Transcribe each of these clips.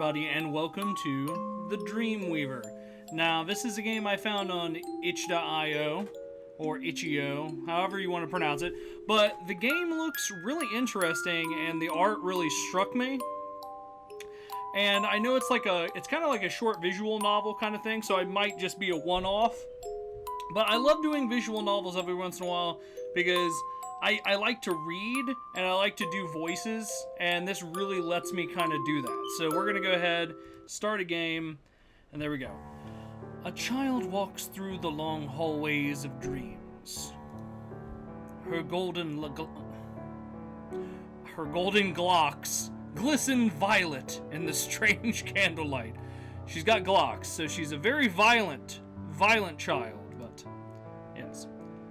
everybody, and welcome to the Dreamweaver. Now, this is a game I found on itch.io, or itch.io, however you want to pronounce it, but the game looks really interesting, and the art really struck me. And I know it's kind of like a short visual novel kind of thing, so it might just be a one-off. But I love doing visual novels every once in a while, because I like to read, and I like to do voices, and this really lets me kind of do that. So we're going to go ahead, start a game, and there we go. A child walks through the long hallways of dreams. Her golden glocks glisten violet in the strange candlelight. She's got glocks, so she's a very violent child, but yes.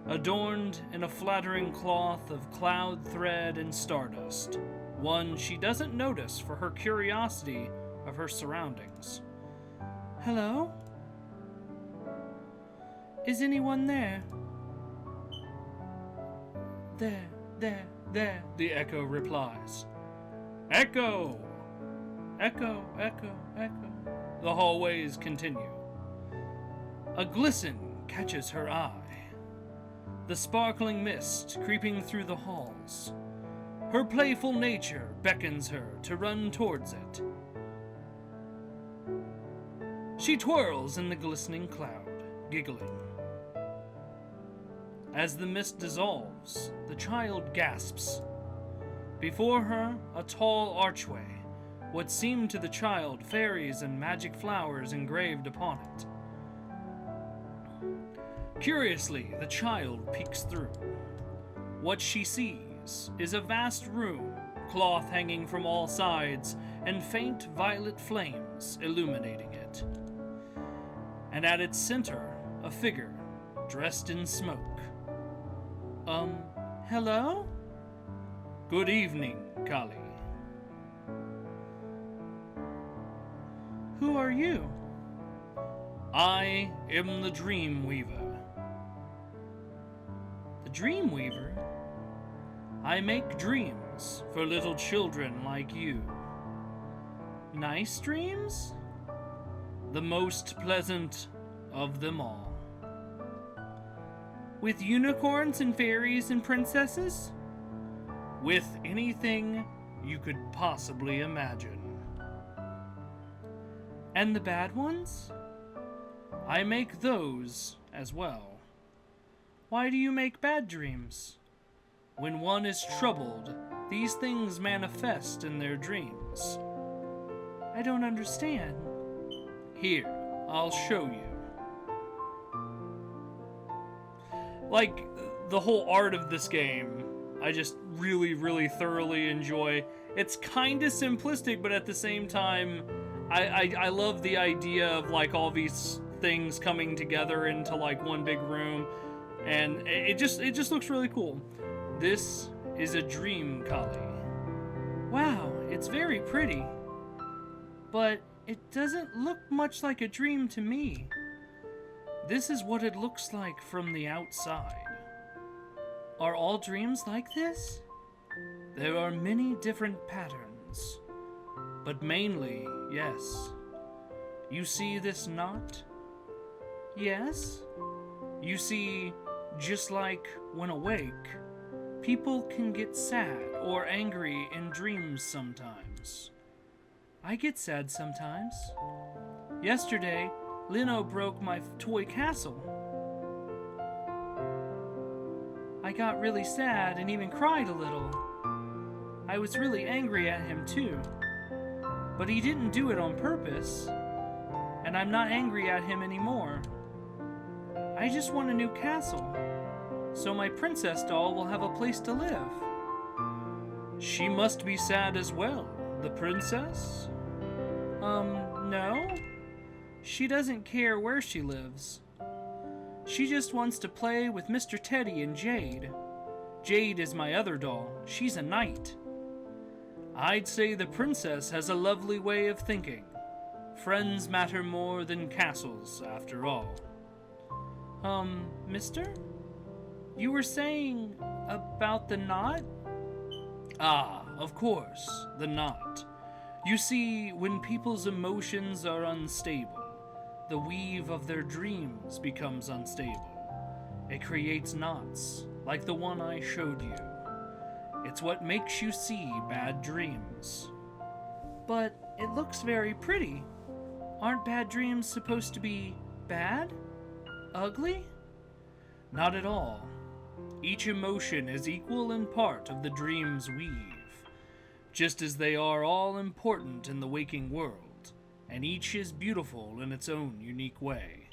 Adorned in a flattering cloth of cloud thread and stardust, one she doesn't notice for her curiosity of her surroundings. Hello? Is anyone there? There, the echo replies. Echo! Echo, echo, echo. The hallways continue. A glisten catches her eye. The sparkling mist creeping through the halls. Her playful nature beckons her to run towards it. She twirls in the glistening cloud, giggling. As the mist dissolves, the child gasps. Before her, a tall archway, what seemed to the child fairies and magic flowers engraved upon it. Curiously, the child peeks through. What she sees is a vast room, cloth hanging from all sides, and faint violet flames illuminating it. And at its center, a figure, dressed in smoke. Hello? Good evening, Kali. Who are you? I am the Dreamweaver. The Dreamweaver? I make dreams for little children like you. Nice dreams? The most pleasant of them all. With unicorns and fairies and princesses? With anything you could possibly imagine. And the bad ones? I make those as well. Why do you make bad dreams? When one is troubled, these things manifest in their dreams. I don't understand. Here, I'll show you. Like, the whole art of this game, I just really thoroughly enjoy. It's kind of simplistic, but at the same time, I love the idea of like all these things coming together into like one big room, and it just looks really cool. This is a dream, Kali. Wow, it's very pretty, but it doesn't look much like a dream to me. This is what it looks like from the outside. Are all dreams like this? There are many different patterns, but mainly, yes. You see this knot? Yes? You see, just like when awake, people can get sad or angry in dreams sometimes. I get sad sometimes. Yesterday, Lino broke my toy castle. I got really sad and even cried a little. I was really angry at him too. But he didn't do it on purpose. And I'm not angry at him anymore. I just want a new castle, so my princess doll will have a place to live. She must be sad as well, the princess? No. She doesn't care where she lives. She just wants to play with Mr. Teddy and Jade. Jade is my other doll. She's a knight. I'd say the princess has a lovely way of thinking. Friends matter more than castles, after all. Mister? You were saying about the knot? Ah, of course, the knot. You see, when people's emotions are unstable, the weave of their dreams becomes unstable. It creates knots, like the one I showed you. It's what makes you see bad dreams. But it looks very pretty. Aren't bad dreams supposed to be bad? Ugly? Not at all. Each emotion is equal in part of the dream's weave, just as they are all important in the waking world, and each is beautiful in its own unique way.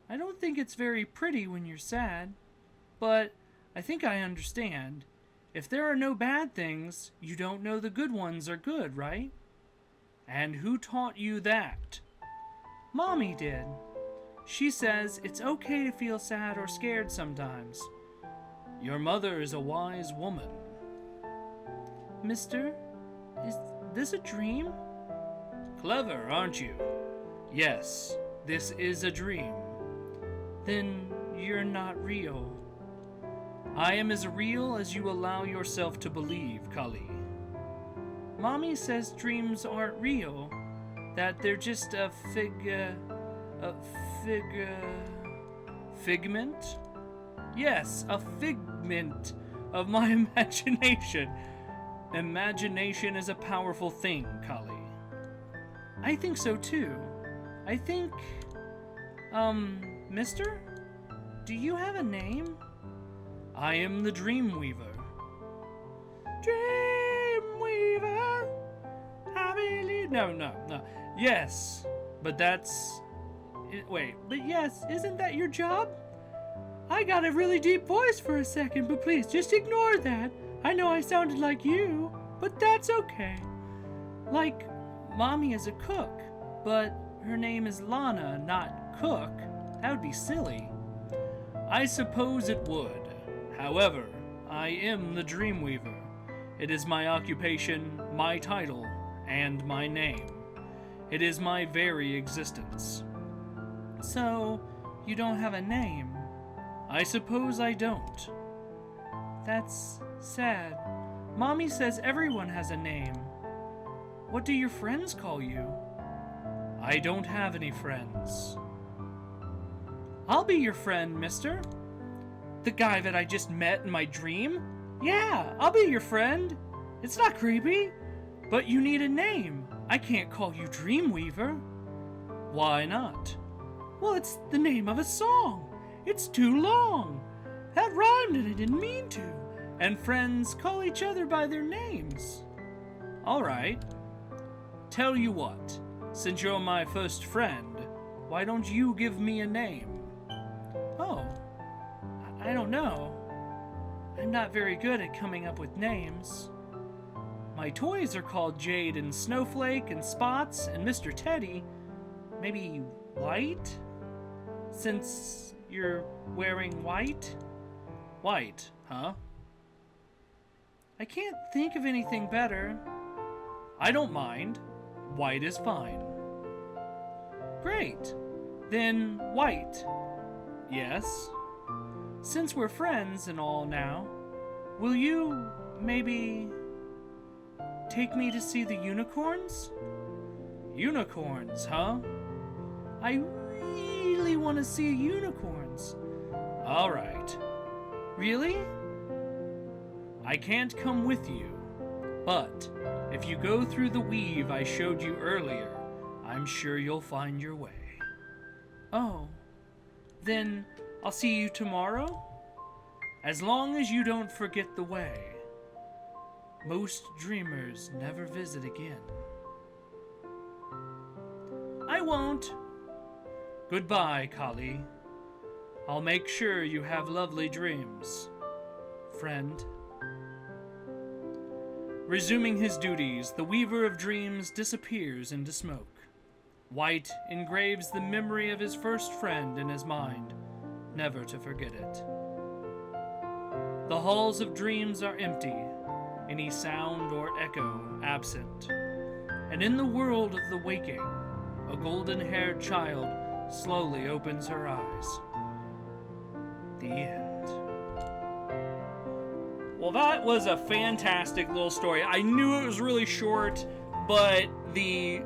I don't think it's very pretty when you're sad, but I think I understand. If there are no bad things, you don't know the good ones are good, right? And who taught you that? Mommy did. She says it's okay to feel sad or scared sometimes. Your mother is a wise woman. Mister, is this a dream? Clever, aren't you? Yes, this is a dream. Then you're not real. I am as real as you allow yourself to believe, Kali. Mommy says dreams aren't real, that they're just a figment? Yes, a figment of my imagination. Imagination is a powerful thing, Kali. I think so too. I think, mister? Do you have a name? I am the Dreamweaver. Dreamweaver, I believe... No. Yes, but that's... Wait, but yes, isn't that your job? I got a really deep voice for a second, but please, just ignore that. I know I sounded like you, but that's okay. Like, Mommy is a cook, but her name is Lana, not Cook. That would be silly. I suppose it would. However, I am the Dreamweaver. It is my occupation, my title, and my name. It is my very existence. So, you don't have a name? I suppose I don't. That's sad. Mommy says everyone has a name. What do your friends call you? I don't have any friends. I'll be your friend, mister. The guy that I just met in my dream? Yeah, I'll be your friend. It's not creepy. But you need a name. I can't call you Dreamweaver. Why not? Well, it's the name of a song. It's too long. That rhymed and I didn't mean to. And friends call each other by their names. All right. Tell you what, since you're my first friend, why don't you give me a name? Oh, I don't know. I'm not very good at coming up with names. My toys are called Jade and Snowflake and Spots and Mr. Teddy. Maybe White? Since you're wearing white? White, huh? I can't think of anything better. I don't mind. White is fine. Great. Then White. Yes. Since we're friends and all now, will you maybe take me to see the unicorns? Unicorns, huh? I really want to see unicorns. All right. Really? I can't come with you, but if you go through the weave I showed you earlier, I'm sure you'll find your way. Oh, then I'll see you tomorrow? As long as you don't forget the way. Most dreamers never visit again. I won't. Goodbye, Kali. I'll make sure you have lovely dreams, friend. Resuming his duties, the Weaver of Dreams disappears into smoke. White engraves the memory of his first friend in his mind, never to forget it. The halls of dreams are empty, any sound or echo absent, and in the world of the waking, a golden-haired child slowly opens her eyes. The end. Well, that was a fantastic little story. I knew it was really short, but the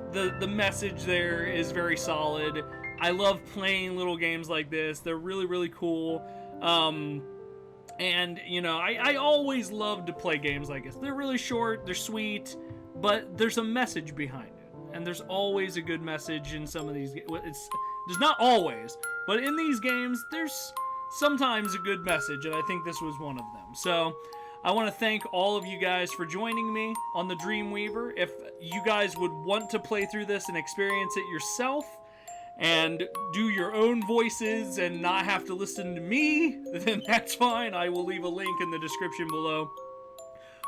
message there is very solid. I love playing little games like this. They're really, really cool. And, you know, I always love to play games like this. They're really short, they're sweet, but there's a message behind it. And there's always a good message in some of these games. There's not always, but in these games, there's sometimes a good message, and I think this was one of them. So, I want to thank all of you guys for joining me on the Dreamweaver. If you guys would want to play through this and experience it yourself, and do your own voices and not have to listen to me, then that's fine. I will leave a link in the description below.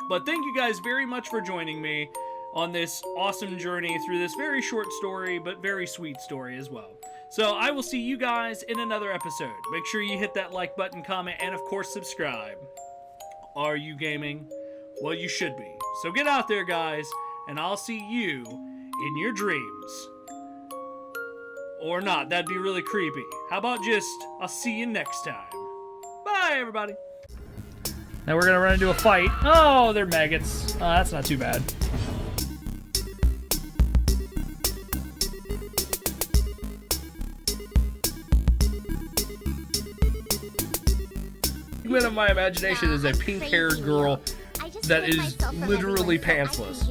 But thank you guys very much for joining me on this awesome journey through this very short story, but very sweet story as well. So I will see you guys in another episode. Make sure you hit that like button, comment, and of course subscribe. Are you gaming? Well, you should be. So get out there, guys, and I'll see you in your dreams. Or not, that'd be really creepy. How about just, I'll see you next time. Bye, everybody. Now we're gonna run into a fight. Oh, they're maggots. That's not too bad. Figment of my imagination is a pink-haired girl that is literally pantsless.